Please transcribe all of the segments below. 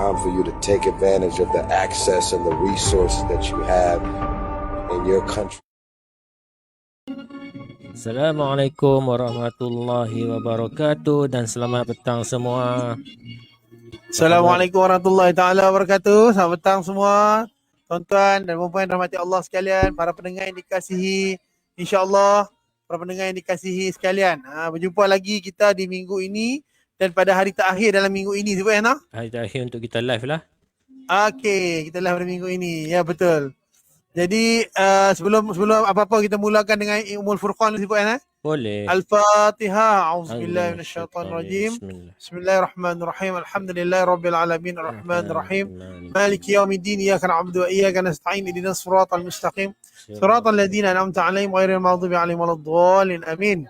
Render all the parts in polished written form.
time for you to take advantage of the access and the resources that you have in your country. Assalamualaikum warahmatullahi wabarakatuh dan selamat petang semua. Assalamualaikum warahmatullahi taala wabarakatuh. Selamat petang semua, tuan-tuan dan puan-puan rahmati Allah sekalian, para pendengar yang dikasihi, insya-Allah para pendengar yang dikasihi sekalian. Berjumpa lagi kita di minggu ini dan pada hari terakhir dalam minggu ini, sebut ya, Hari terakhir untuk kita live lah. Okey, kita live pada minggu ini. Ya, betul. Jadi sebelum apa-apa kita mulakan dengan Ummul Furqan, sebut ya. Boleh. Al-Fatihah. A'udzubillahi minasyaitonirrajim. Bismillahirrahmanirrahim. Alhamdulillahirabbil alamin arrahmanirrahim. Maliki yaumiddin. Iyyaka na'budu wa iyyaka nasta'in. Ihdinas siratal mustaqim. Siratal ladzina an'amta 'alaihim ghairil maghdubi 'alaihim waladdallin. Amin.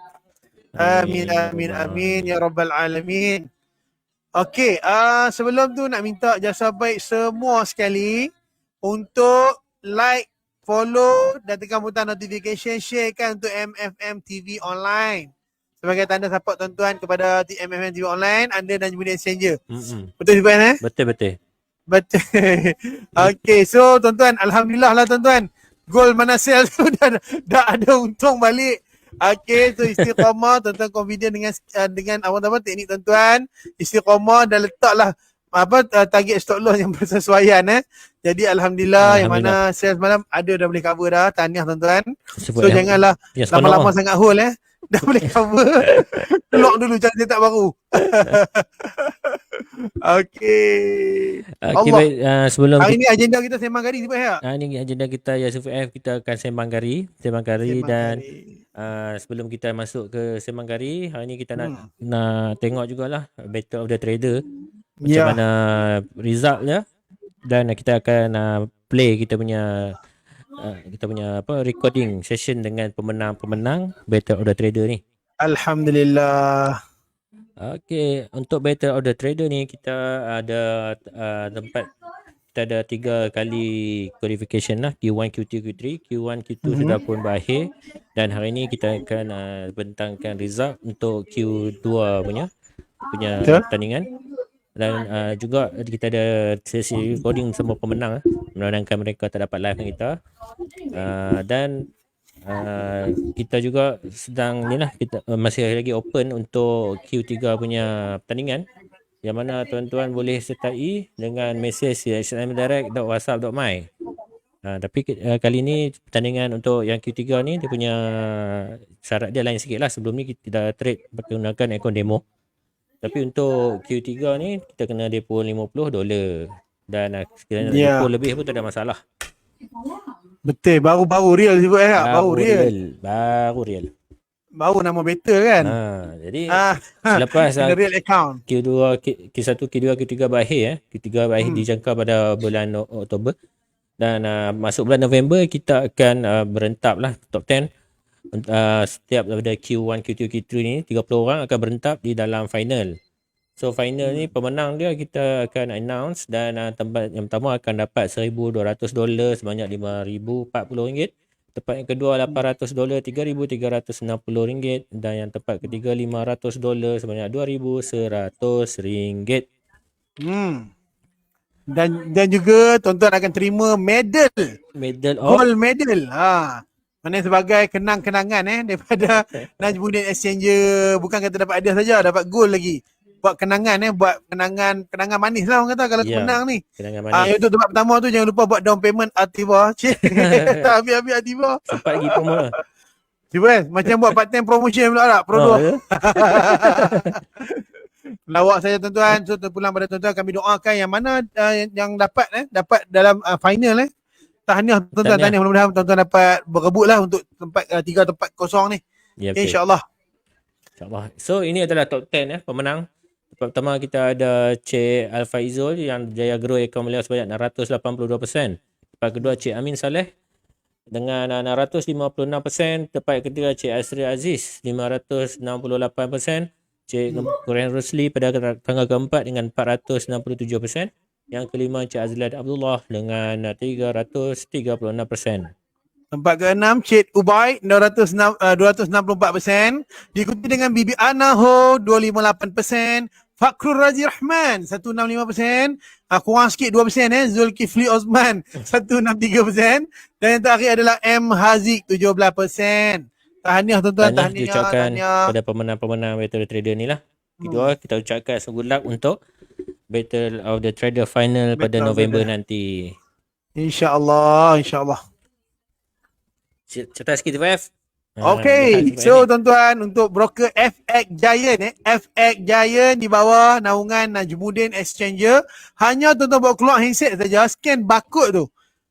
Amin amin amin ya rabbal alamin. Okey, sebelum tu nak minta jasa baik semua sekali untuk like, follow dan tekan butang notification, sharekan untuk MFM TV Online. Sebagai tanda support tuan-tuan kepada MFM TV Online, anda dan Jumudi Exchanger. Betul Iban? Betul. Okey, so tuan-tuan, alhamdulillah lah tuan-tuan. Gol Manasel tu dah ada untung balik. Okey, so istiqamah, tuan-tuan confident dengan apa teknik tuan-tuan. Istiqamah dah letaklah target stop loss yang bersesuaian. Jadi alhamdulillah yang mana sales malam ada dah boleh cover dah. Tahniah tuan-tuan. So janganlah lama-lama sangat hold dah boleh cover. Lock dulu jangan cetak baru. Okey. Baik, sebelum hari ni agenda kita sembang gari sebab ya. Ini agenda kita Yusuf F, kita akan sembang gari dan sebelum kita masuk ke sembang gari, hari ni kita nak tengok jugalah Battle of the Trader. Macam mana result dia, dan kita akan play kita punya recording session dengan pemenang Battle of the Trader ni. Alhamdulillah. Okey, untuk Battle of the Trader ni kita ada kita ada 3 kali qualification lah, Q1, Q2, Q3. Q1, Q2 sudah pun berakhir dan hari ni kita akan bentangkan result untuk Q2 punya pertandingan. Dan juga kita ada sesi recording semua pemenang, menandangkan mereka tak dapat live dengan kita. Dan kita juga sedang kita masih lagi open untuk Q3 punya pertandingan, yang mana tuan-tuan boleh sertai dengan mesej smdirect.whatsapp.my. Tapi kali ni pertandingan untuk yang Q3 ni dia punya syarat dia lain sikit lah. Sebelum ni kita trade menggunakan akun demo. Tapi untuk Q3 ni kita kena depo $50 dan sekiranya depo lebih pun tak ada masalah. Betul, baru real sebut baru real. Baru nama better kan. Jadi selepas real account Q1, Q2, Q3 berakhir Q3 berakhir dijangka pada bulan Oktober, dan masuk bulan November kita akan berentap lah top 10. Setiap daripada Q1, Q2, Q3 ni 30 orang akan berentap di dalam final. So final ni pemenang dia kita akan announce, dan tempat yang pertama akan dapat $1,200 sebanyak RM5,040. Tempat yang kedua $800 $3,360, dan yang tempat ketiga $500 sebanyak $2,100. Dan juga tuan-tuan akan terima medal gold medal. Mana sebagai kenang-kenangan daripada Najmuddin Exchanger. Bukan kata dapat hadiah saja, dapat gold lagi. Buat kenangan kenangan manis lah orang kata kalau menang ni. Kenangan manis. Yang tu tempat pertama tu jangan lupa buat down payment Ativa. Tak habis-habis Ativa. Sempat lagi promo. Cuba macam buat part time promotion pula tak? Pro Lawak saya tuan-tuan. So terpulang pada tuan-tuan, kami doakan yang mana yang dapat dalam final tahniah tuan-tuan. Tahniah, mudah-mudahan tuan-tuan dapat berebut lah untuk tempat 3 tempat kosong ni. InsyaAllah. So ini adalah top 10 pemenang. Tempat pertama kita ada Cik Al-Faizul yang jaya grow akaun beliau sebanyak 682%. Tempat kedua Cik Amin Saleh dengan 656%. Tempat ketiga Cik Asri Aziz 568%. Cik Quran Rusli pada tanggal keempat dengan 467%. Yang kelima Cik Azlan Abdullah dengan 334%. Tempat ke-6 Cik Ubay 264%. Diikuti dengan Bibi Ana Ho 258%. Fakrul Razi Rahman 165%, kurang sikit 2%. Zulkifli Osman 163%, dan yang terakhir adalah M Haziq 17%. Tahniah tuan-tuan, Tahniah diucapkan tahniah. pada pemenang-pemenang Battle of the Trader ni lah. Kedua, kita ucapkan good luck untuk Battle of the Trader final pada November nanti. InsyaAllah, insyaAllah. Cerita sikit F. Okay, so tuan-tuan, untuk broker FX Giant FX Giant di bawah naungan Najmuddin Exchanger, hanya tuan-tuan buat keluar handset saja, scan barcode tu.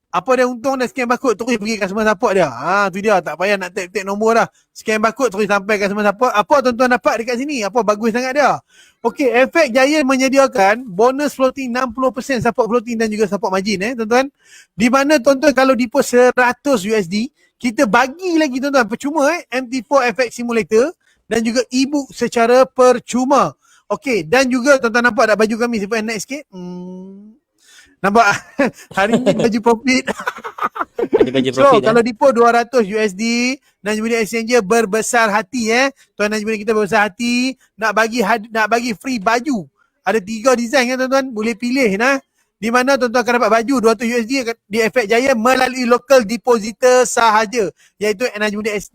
Apa dia untung dah scan barcode, terus pergi customer support dia. Tu dia, tak payah nak tap nombor dah. Scan barcode terus sampai customer support. Apa tuan-tuan dapat dekat sini? Apa bagus sangat dia? Okey, FX Giant menyediakan bonus floating 60% support floating dan juga support margin tuan-tuan. Di mana tuan-tuan kalau deposit 100 USD, kita bagi lagi tuan-tuan percuma MT4 FX Simulator dan juga e-book secara percuma. Okey, dan juga tuan-tuan nampak tak baju kami, siapa naik sikit? Nampak? Hari ni baju profit. So kalau depo 200 USD, Najmuddin Exchanger berbesar hati Tuan Najmuddin kita berbesar hati nak bagi free baju. Ada 3 design tuan-tuan, boleh pilih di mana tuan-tuan akan dapat baju 200 USD di FX Giant melalui local depositor sahaja, iaitu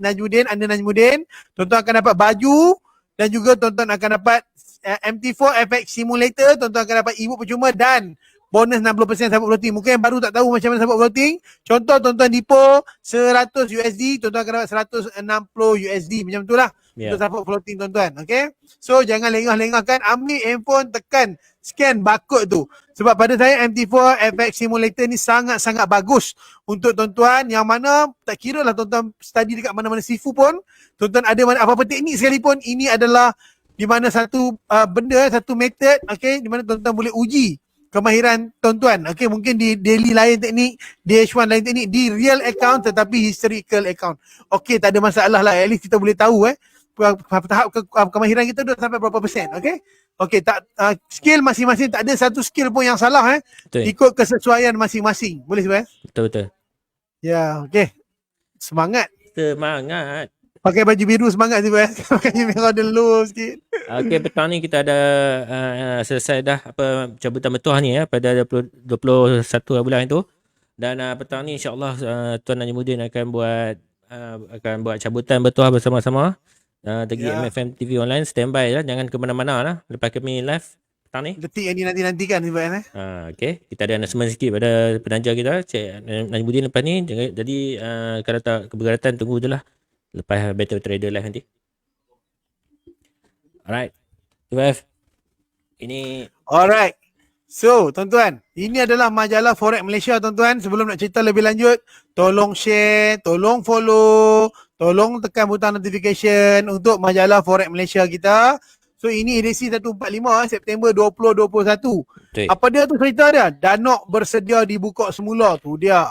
Najmuddin Anda Najmuddin. Tuan-tuan akan dapat baju dan juga tuan-tuan akan dapat MT4 FX Simulator, tuan-tuan akan dapat e-book percuma dan bonus 60% support floating. Mungkin yang baru tak tahu macam mana support floating. Contoh tuan-tuan depo 100 USD, tuan-tuan akan dapat 160 USD. Macam tu lah untuk support floating tuan-tuan. Okay. So jangan lengah-lengahkan. Ambil handphone, tekan scan barcode tu. Sebab pada saya MT4 FX Simulator ni sangat-sangat bagus untuk tuan-tuan yang mana tak kira lah tuan-tuan study dekat mana-mana sifu pun. Tuan-tuan ada apa-apa teknik sekalipun, ini adalah di mana satu benda, satu method, okay, di mana tuan-tuan boleh uji kemahiran tuan-tuan. Okay, mungkin di daily lain teknik, DH1 lain teknik, di real account tetapi historical account. Okay, tak ada masalah lah. At least kita boleh tahu tahap kemahiran kita dah sampai berapa persen. Okay. Okay, skill masing-masing, tak ada satu skill pun yang salah Betul. Ikut kesesuaian masing-masing. Boleh sebab? Betul. Ya, okay. Semangat. Pakai baju biru semangat je pakai merah dia low sikit. Okey, petang ni kita ada selesai dah cabutan betuah ni pada 21 bulan itu. Dan petang ni insya-Allah Tuan Najmuddin akan buat cabutan betuah bersama-sama. Dari MFM TV online, standby lah, jangan ke mana-mana lah lepas kami live petang ni. Detik yang nanti-nantikan sebab okey, kita ada announcement sikit pada penaja kita, Cik Najmuddin lepas ni. Jadi kalau tak keberatan tunggu je lah lepas Battle Trader live nanti. Alright. F. Ini. Alright. So, tuan-tuan, ini adalah majalah Forex Malaysia, tuan-tuan. Sebelum nak cerita lebih lanjut, tolong share, tolong follow, tolong tekan butang notification untuk majalah Forex Malaysia kita. So, ini edisi 145 September 2021. Betul. Apa dia tu cerita dia? Danok bersedia dibuka semula tu dia.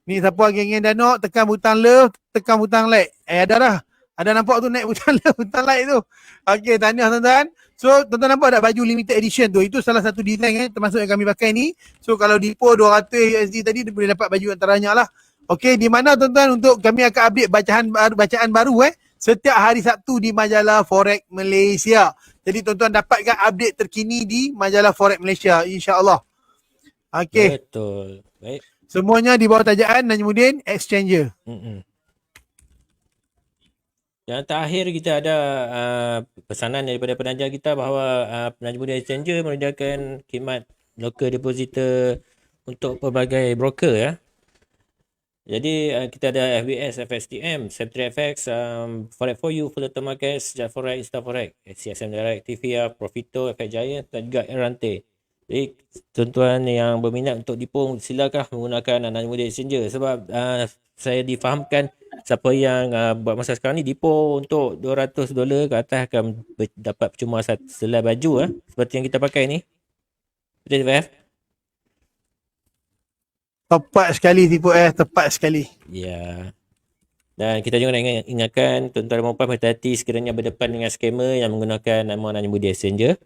Ni siapa geng-geng Danok, tekan butang love, tekan butang like. Ada dah. Ada nampak tu naik butang love, butang like tu. Okey, tahniah tuan-tuan. So, tuan-tuan nampak tak baju limited edition tu? Itu salah satu design termasuk yang kami pakai ni. So, kalau depo 200 USD tadi, dia boleh dapat baju antaranya lah. Okey, di mana tuan-tuan untuk kami akan update bacaan baru setiap hari Sabtu di majalah Forex Malaysia. Jadi, tuan-tuan dapatkan update terkini di majalah Forex Malaysia, insya-Allah. Okey. Betul. Baik. Semuanya di bawah tajaan Najmuddin Exchanger. Yang terakhir kita ada pesanan daripada penaja kita bahawa Najmuddin Exchanger menyediakan khidmat local depositor untuk pelbagai broker Jadi kita ada FBS, FSTM, Set3FX, Forex4U, Fullerton Markets, Jetforex, Instaforex, CSM Direct, TVR, Profito, FX Giant dan juga Erante. Jadi tuan-tuan yang berminat untuk depo, silakan menggunakan Najmuddin Exchanger sebab saya difahamkan siapa yang buat masa sekarang ni depo untuk $200 ke atas akan dapat cuma selai baju seperti yang kita pakai ni. Betul tak? Tepat sekali tipu tepat sekali. Ya. Dan kita juga nak ingatkan tuan-tuan dan puan berhati-hati sekiranya berdepan dengan scammer yang menggunakan nama Najmuddin Exchanger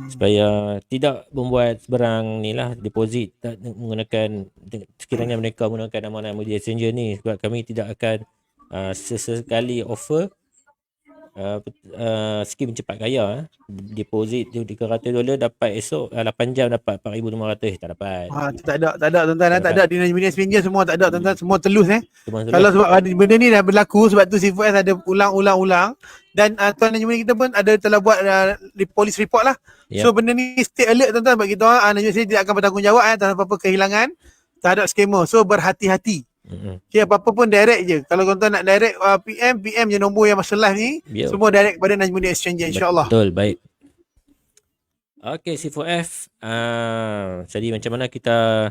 supaya tidak membuat sebarang ni lah deposit menggunakan sekiranya mereka menggunakan nama Najmuddin Exchanger ni, sebab kami tidak akan sesekali offer skim cepat kaya. Deposit tu $300 dapat esok 8 jam dapat 4,500. Tak dapat. Tak ada tuan-tuan. Tak ada di Najmuddin Exchanger semua tak ada tuan-tuan. Semua telus Cuma Kalau sebab benda ni dah berlaku, sebab tu C4S ada ulang-ulang. Dan Tuan Najmuddin kita pun ada telah buat police report lah. So benda ni stay alert tuan-tuan. Bagi kita Najmuddin sini tidak akan bertanggungjawab terhadap apa-apa kehilangan terhadap scammer. So berhati-hati. Okay, apa-apa pun direct je. Kalau tuan-tuan nak direct PM je nombor yang masa live ni. Semua direct kepada Najmuddin Exchanger, insyaAllah. Betul, baik. Okay, C4F. Jadi macam mana kita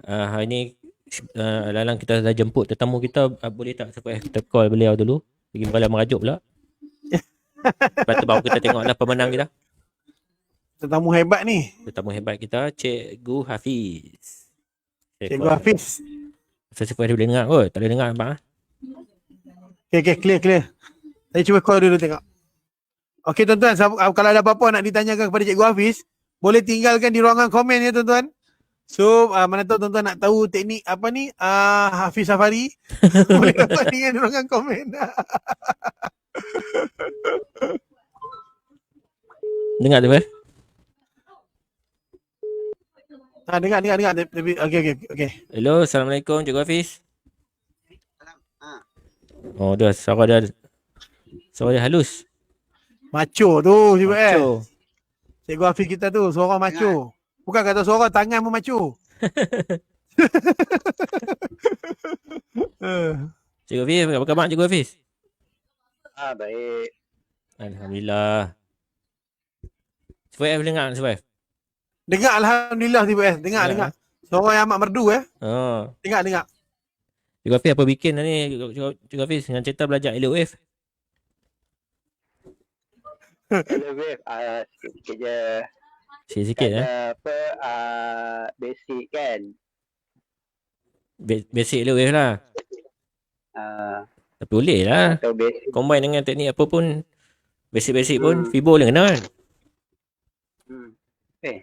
hari ni Lalang kita dah jemput tetamu kita, boleh tak C4F kita call beliau dulu? Bagi beralam merajuk pula. Lepas tu baru kita tengoklah pemenang kita. Tetamu hebat ni. Tetamu hebat kita, Cikgu Hafiz. Cikgu Hafiz. C4F boleh dengar kot? Tak boleh dengar abang. Okay, clear. Saya cuba call dulu tengok. Okey tuan-tuan, kalau ada apa-apa nak ditanyakan kepada Cikgu Hafiz, boleh tinggalkan di ruangan komen ya tuan-tuan. So, mana tahu tuan-tuan nak tahu teknik apa ni, Hafiz Safari, boleh dapat tinggal di ruangan komen. Dengar tu, Dengar. Okey. Hello, Assalamualaikum Cikgu Hafiz. Oh, dah suara dia halus. Macho tu Cikgu Macho. Cikgu Hafiz kita tu suara macho. Bukan kata suara, tangan pun macho. Cikgu Hafiz, apa khabar Cikgu Hafiz? Baik. Alhamdulillah. C4F dengar C4F? Dengar alhamdulillah C4F. Dengar. Suara yang amat merdu Dengar. Cikgu Hafiz apa bikin ni Cikgu Hafiz dengan cerita belajar LOF? LOF sikit je. Sikit Basic kan. Basic LOF lah. Tapi boleh lah. Combine dengan teknik apa pun. Basic pun Fibo boleh kena kan?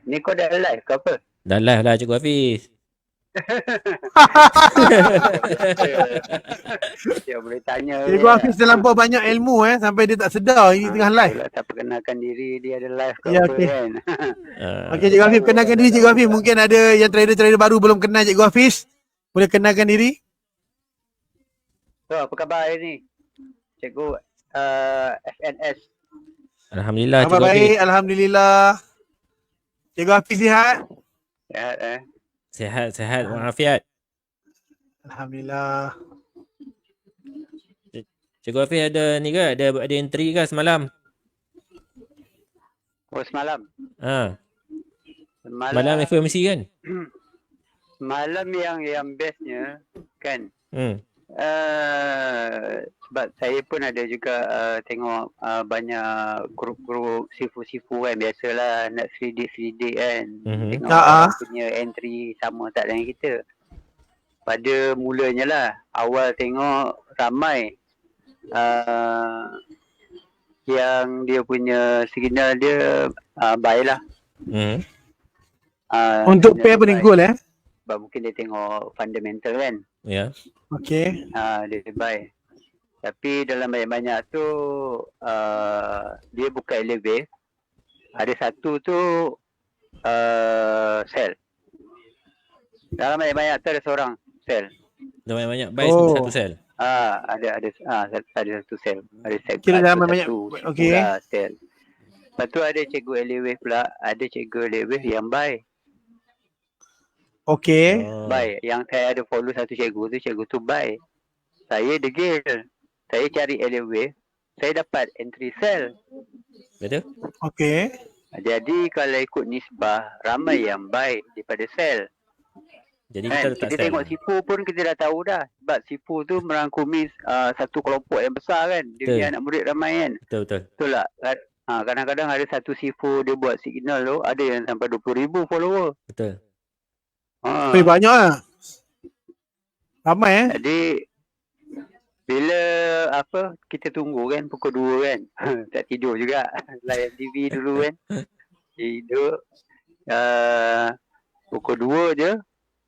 Ni kau dah live ke apa? Dah live lah Cikgu Hafiz. Dia boleh tanya. Cikgu Hafiz terlampau banyak ilmu sampai dia tak sedar ini tengah live. Tak perkenalkan diri dia ada live ke apa kan. Okey Cikgu Hafiz, kenalkan diri Cikgu Hafiz. Mungkin ada yang trader-trader baru belum kenal Cikgu Hafiz. Boleh kenalkan diri? So, apa khabar hari ni? Cikgu FNS. Alhamdulillah Khabar Cikgu Hafiz. baik, alhamdulillah. Cikgu Hafiz sihat? Sihat Sihat walafiat. Alhamdulillah. Cikgu Hafiz ada ni ke? Ada entry ke semalam? Oh, semalam. Malam FOMC kan? Malam yang bestnya kan. Sebab saya pun ada juga tengok banyak grup-grup sifu-sifu kan. Biasalah nak 3D kan. Tengok punya entry sama tak dengan kita. Pada mulanya lah, awal tengok ramai yang dia punya signal dia buy lah. Untuk pair apa ni, gold Sebab mungkin dia tengok fundamental kan. Ya. Okey. Dia buy. Tapi dalam banyak-banyak tu dia buka elevate. Ada satu tu sell. Dalam banyak-banyak tu ada seorang sell. Dalam banyak buy satu sell. Ada satu sell. Ada set. Kira dalam banyak. Okey. Sell. Lepas tu ada cikgu elevate pula. Ada cikgu elevate yang buy. Okey. Buy. Yang saya ada follow satu cikgu tu buy. Saya degil. Saya cari elevate. Saya dapat entry sell. Betul? Okey. Jadi kalau ikut nisbah, ramai yang buy daripada sell. Jadi kita letak kita tengok sifu pun kita dah tahu dah. Sebab sifu tu merangkumi satu kelompok yang besar kan. Dia punya anak murid ramai kan. Betul. Betul tak? Kadang-kadang ada satu sifu dia buat signal tu, ada yang sampai 20,000 follower. Betul. Banyak lah. Ramai Jadi bila kita tunggu kan pukul 2 kan. Tak tidur juga. Layan TV dulu kan. Tidur. Pukul 2 je.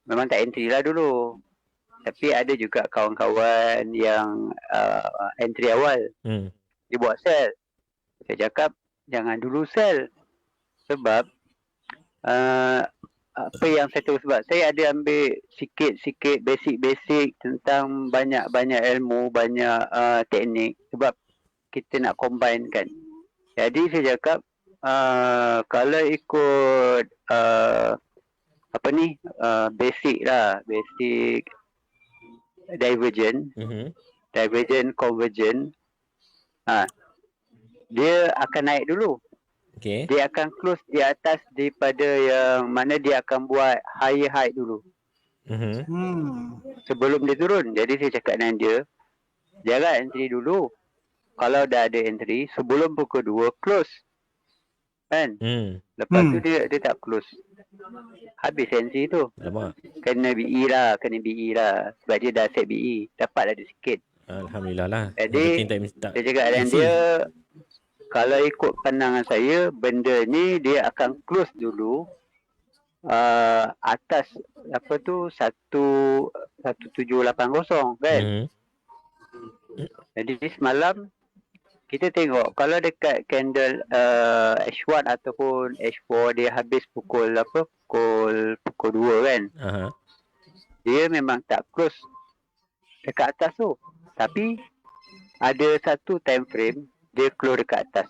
Memang tak entry lah dulu. Tapi ada juga kawan-kawan yang entry awal. dia buat sell. Saya cakap jangan dulu sell. Sebab apa yang saya tahu, sebab saya ada ambil sikit-sikit basic tentang banyak ilmu, banyak teknik, sebab kita nak combine kan. Jadi saya cakap kalau ikut basic divergent, divergent convergent, dia akan naik dulu. Okay. Dia akan close di atas daripada yang mana dia akan buat higher high dulu. Sebelum dia turun. Jadi saya cakap dengan dia, jangan entry dulu. Kalau dah ada entry, sebelum pukul 2 close. Kan? Lepas tu dia tak close. Habis entry tu. Lama. Kena BE lah. Sebab dia dah set BE. Dapat ada sikit. Alhamdulillah lah. Jadi saya cakap dengan dia, kalau ikut pandangan saya, benda ni dia akan close dulu atas 1780 kan. Jadi semalam kita tengok kalau dekat candle H1 ataupun H4 dia habis pukul 2 kan. Dia memang tak close dekat atas tu. Tapi ada satu time frame dia close dekat atas.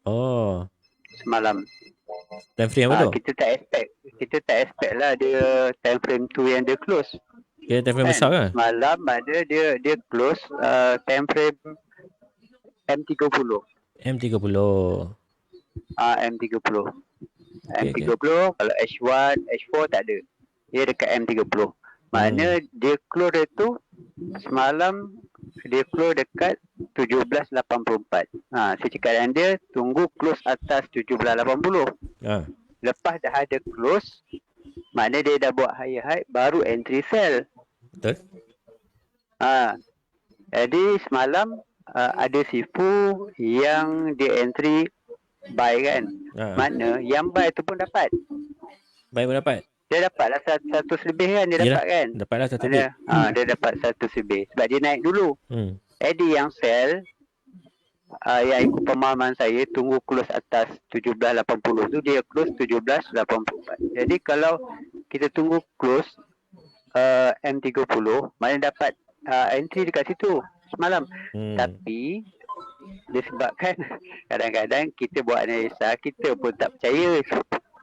Oh. Semalam. Time frame apa tu? Kita tak expect lah dia time frame tu yang dia close. Dia time frame besar ke? Semalam ada dia close time frame M30. M30. M30. M30 kalau H1, H4 tak ada. Dia dekat M30. Makna dia close dia tu semalam dia close dekat 1784. Saya cakap dengan dia tunggu close atas 1780. Lepas dah ada close, makna dia dah buat higher high, baru entry sell. Betul. Jadi semalam ada sifu yang dia entry buy kan. Makna yang buy tu pun dapat. Buy pun dapat. Dia dapatlah 100 lebih kan dia. Yalah, dapat kan. Dapatlah 100 lebih. Dia dapat 100 lebih sebab dia naik dulu. Jadi yang sell yang ikut pemahaman saya tunggu close atas 1780 tu dia close 1784. Jadi kalau kita tunggu close M30 mana dapat entry dekat situ semalam. Tapi disebabkan kadang-kadang kita buat analisa kita pun tak percaya.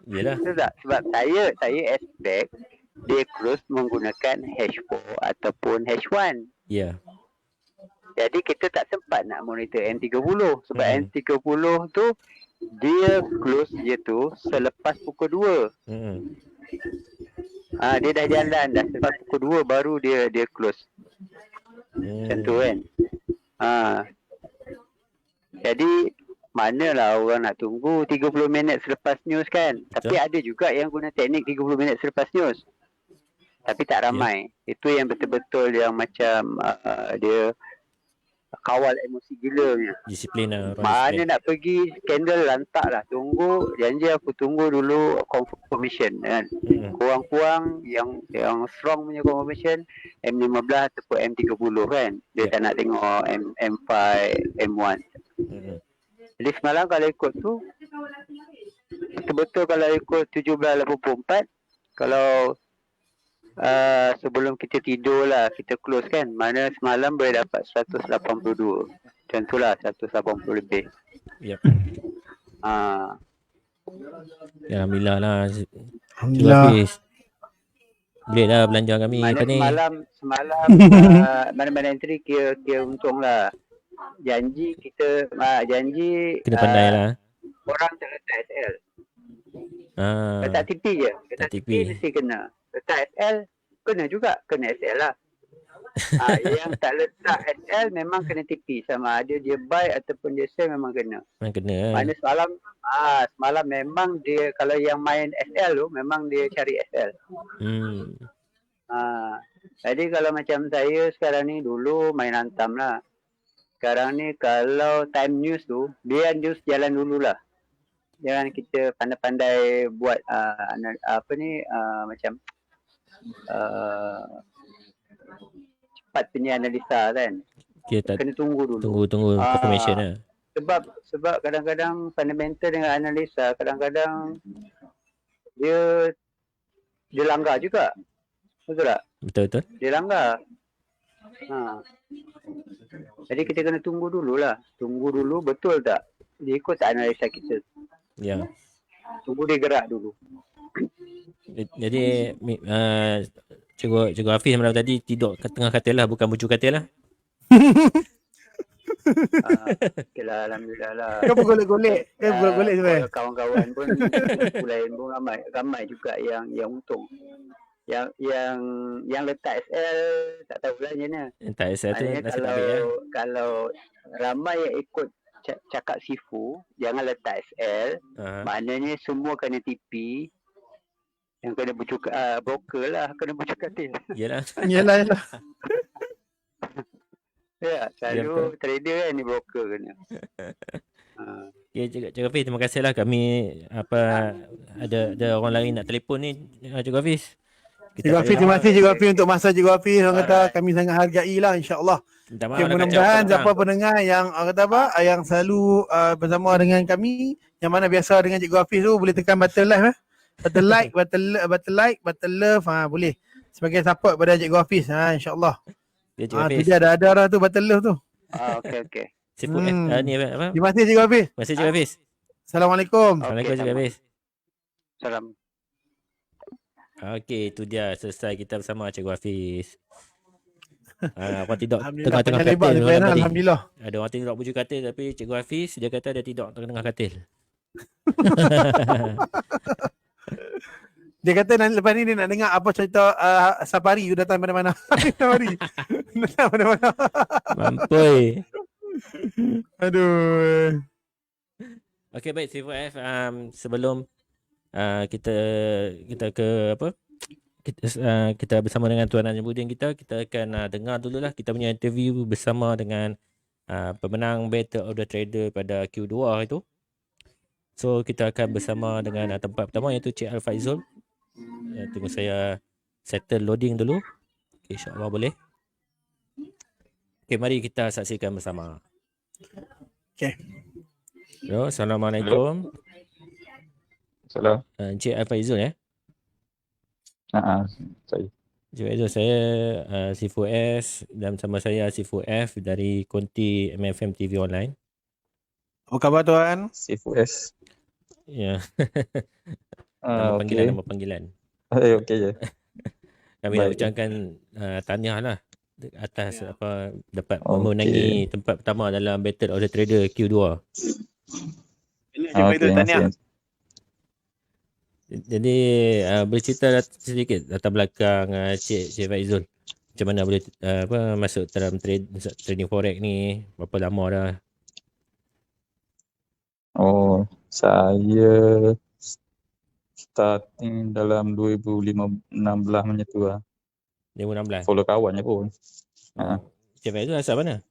Yalah. Sebab saya expect dia close menggunakan H4 ataupun H1. Ya. Jadi kita tak sempat nak monitor M30 sebab M30 tu dia close dia tu selepas pukul 2. Dia dah jalan dah selepas pukul 2 baru dia close. Macam tu kan. Jadi manalah orang nak tunggu 30 minit selepas news kan. Tapi ada juga yang guna teknik 30 minit selepas news. Tapi tak ramai. Itu yang betul-betul yang macam dia kawal emosi gila punya. Disiplin lah. Mana nak pergi skandal lantak lah. Tunggu, janji aku tunggu dulu confirmation kan. Kurang-kurang yang strong punya confirmation M15 ataupun M30 kan. Dia tak nak tengok M5, M1. Jadi semalam kalau ikut tu betul-betul kalau ikut 1784, kalau sebelum kita tidur lah kita close kan, mana semalam boleh dapat 182. Macam tu lah, 180 lebih. Yep. Alhamdulillah. Alhamdulillah lah. Hafiz. Boleh lah belanja kami mana ni. Semalam mana-mana entry kira untung lah. Janji kita kena pandai lah. Orang tak letak SL. Letak TP je. Letak TP mesti kena. Letak SL kena juga. Kena SL lah. Yang tak letak SL memang kena TP. Sama ada dia buy ataupun dia sell memang kena. Mana semalam memang dia kalau yang main SL tu memang dia cari SL. Jadi kalau macam saya sekarang ni dulu main hantam lah. Sekarang ni kalau time news tu biar news jalan dululah. Jangan kita pandai-pandai buat macam cepat punya analisa kan. Kita kena tunggu dulu. tunggu confirmation lah. Sebab kadang-kadang fundamental dengan analisa kadang-kadang dia langgar juga. Betul tak? Betul. Dia langgar. Jadi kita kena tunggu dululah. Tunggu dulu betul tak? Dia ikut tak analisa kita? Ya. Tunggu dia gerak dulu. Jadi Cikgu Hafiz malam tadi tidur kat tengah katil lah, bukan bujur katil lah. Okay lah, alhamdulillah lah. Kau bergolek-golek. Sebenarnya. Kawan-kawan pun lain pun ramai juga yang untung. Yang letak SL tak tahu lah macam mana. Letak SL tu nasib baik kalau ramai yang ikut cakap Sifu, jangan letak SL, maknanya semua kena TP. Yang kena broker lah, kena bocor katil. Yalah. Ya, selalu trader kan ni broker kena. Okay, Cikgu Hafiz, terima kasih lah. Kami ada orang lain nak telefon ni, Cikgu Hafiz. Cikgu Hafiz, terima kasih Cikgu Hafiz untuk masa Cikgu Hafiz. Orang kata kami sangat hargai lah, insya-Allah. Mudah-mudahan siapa pendengar yang yang selalu bersama dengan kami, yang mana biasa dengan Cikgu Hafiz tu, boleh tekan button live button like, button love, boleh sebagai support pada Cikgu Hafiz, insya-Allah. Tu dia ada dah tu button love tu. Okey. Ni apa? Terima kasih Cikgu Hafiz. Terima kasih Cikgu Hafiz. Assalamualaikum. Assalamualaikum Cikgu Hafiz. Salam. Okey, itu dia selesai kita bersama Cikgu Hafiz. Orang tidur Alhamdulillah, tengah-tengah panjang lebar katil. dia, Alhamdulillah. Ada orang tidur bujur katil, tapi Cikgu Hafiz dia kata dia tidur tengah-tengah katil. Dia kata lepas ni dia nak dengar apa cerita safari tu datang mana-mana. Safari. Datang mana-mana. Mampui. Aduh. Okey, baik Sifu F, sebelum kita ke apa? Kita bersama dengan Tuan Najmuddin kita akan dengar dululah kita punya interview bersama dengan pemenang Battle of the Trader pada Q2 itu. So kita akan bersama dengan tempat pertama iaitu Cik Al-Faizul. Tunggu saya settle loading dulu. Okay, InsyaAllah boleh. Okay, mari kita saksikan bersama. Okay. Hello, Assalamualaikum. Salam. Cik Al-Faizul ya? Saya. Cik Al-Faizul, saya Sifu S dan sama saya Sifu F dari konti MFM TV Online. Apa khabar tuan? Sifu S. Ya. Nama panggilan. Okey je. Kami nak ucapkan tahniah lah atas dapat memenangi tempat pertama dalam Battle of the Trader Q2. Tahniah. Jadi boleh cerita sedikit latar belakang Cik Faizul. Macam mana boleh masuk dalam trading forex ni, berapa lama dah? Saya starting dalam 2016 macam tu lah. 2016. Follow kawan je pun. Cik Faizul asal mana?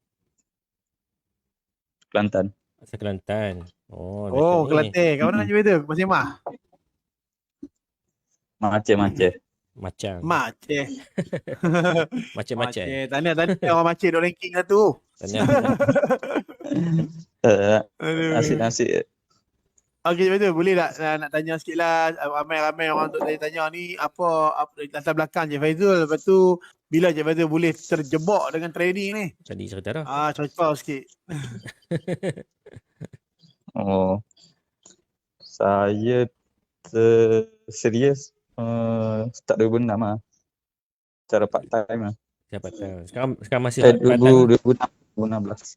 Kelantan. Asal Kelantan. Kelantan. Kawan nak cuba tu? Masih mah? Macam. Macam. Tanya orang Macam duk ranking lah tu. Tanya. Nasib. Okey, betul. Boleh tak nak tanya sikit lah. Ramai orang untuk tanya ni apa latar belakang Cik Faizul. Lepas tu bila Cik Faizul boleh terjebak dengan trading ni? Tadi cerita dah. Cerita sikit. Saya serius start 2006 lah. Cara part time lah. Siapa tahu. Sekarang masih part time. 2016.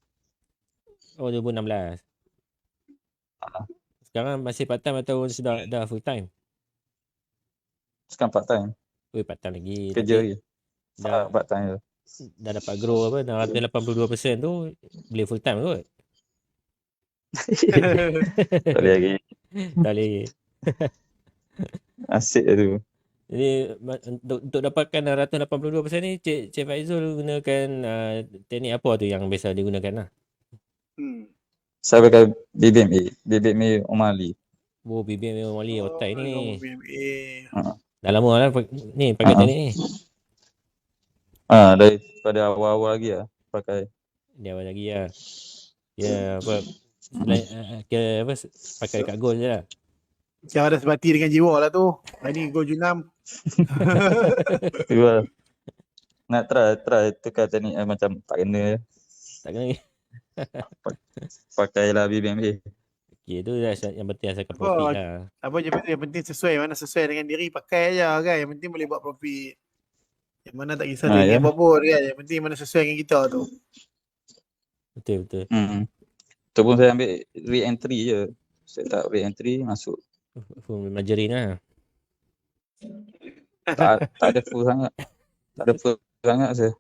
2016. Sekarang masih part time atau sudah dah full time? Sekarang part time. Part time lagi. Kerja lagi. Dah part time tu. Dah dapat grow apa? Dah 82% tu boleh full time kot. Tak boleh lagi. Tak boleh. Asyik tu. Jadi untuk dapatkan 82% ni Cik Faizul gunakan teknik apa tu yang biasa digunakan lah? Saya pakai BBMA O'Malley. BBMA O'Malley otai ni. BBMA. Dah lama lah ni pakai teknik ni. Daripada awal-awal lagi lah pakai. Dia awal lagi lah. Dia apa ke apa pakai dekat gol je lah. Macam ada sebati dengan jiwa lah tu. Hari ni gol Junam. Dua. Nak try tukar teknik macam tak kena. Tak kena. Pakailah BBMA. Okay, tu lah yang penting asalkan profit lah. Apa je yang penting sesuai. Mana sesuai dengan diri, pakai aja kan. Yang penting boleh buat profit. Yang mana tak kisah duit apa pun kan. Yang penting mana sesuai dengan kita tu. Betul. Tu pun saya ambil re-entry je. Saya tak re-entry masuk. Full margarine lah. Tak ada full sangat. Tak ada full sangat saya.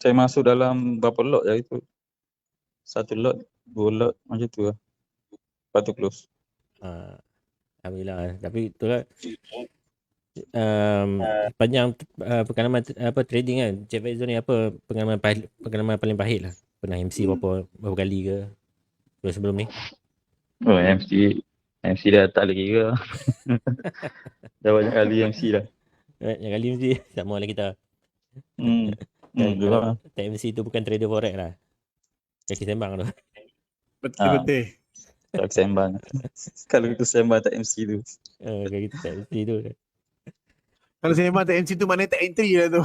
Saya masuk dalam berapa lot je itu. 1 lot, 2 lot macam tu lah. Lepas tu close. Alhamdulillah. Tapi itulah panjang pengalaman trading kan. Cik Faizul ni apa pengalaman paling pahit lah. Pernah MC berapa kali ke sebelum ni? Oh, MC dah tak lagi ke. Dah banyak kali MC dah. Banyak kali MC sama lah kita. Tak MC tu bukan trader forex lah. Kaki sembang tu. Betul. Tak sembang. Kalau itu sembang tak MC tu. Kalau kita tak MC tu. Kalau sembang tak MC tu maknanya tak entry lah tu.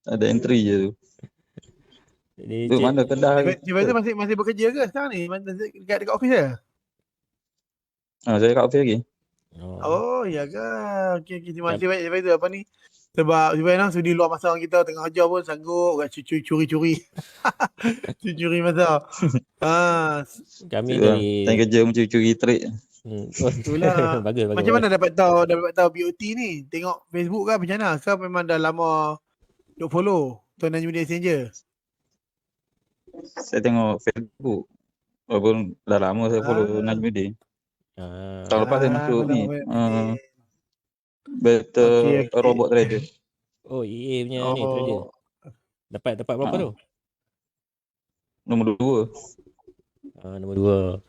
Ada entry je tu. Jadi tu mana kedai? Cik tu masih bekerja ke sekarang ni? Dekat office ke? Saya kat office lagi. Oh, ya ke? Okey. Terima kasih banyak Cik tu apa ni? Sebab sebenarnya sudi luar masa orang kita tengah ajar pun sanggup orang curi-curi. Curi masa. Kami dari tengah kerja mencuri-curi trade. Itulah. bagus. Macam mana dapat tahu BOT ni? Tengok Facebook ke macam mana? Ke memang dah lama duk follow Tuan Najmuddin Exchanger? Saya tengok Facebook. Walaupun dah lama saya follow Najmuddin. Tahun lepas saya masuk ni. Better robot trader. Oh, EA punya ni trader. Dapat berapa tu? Nombor 2. Nombor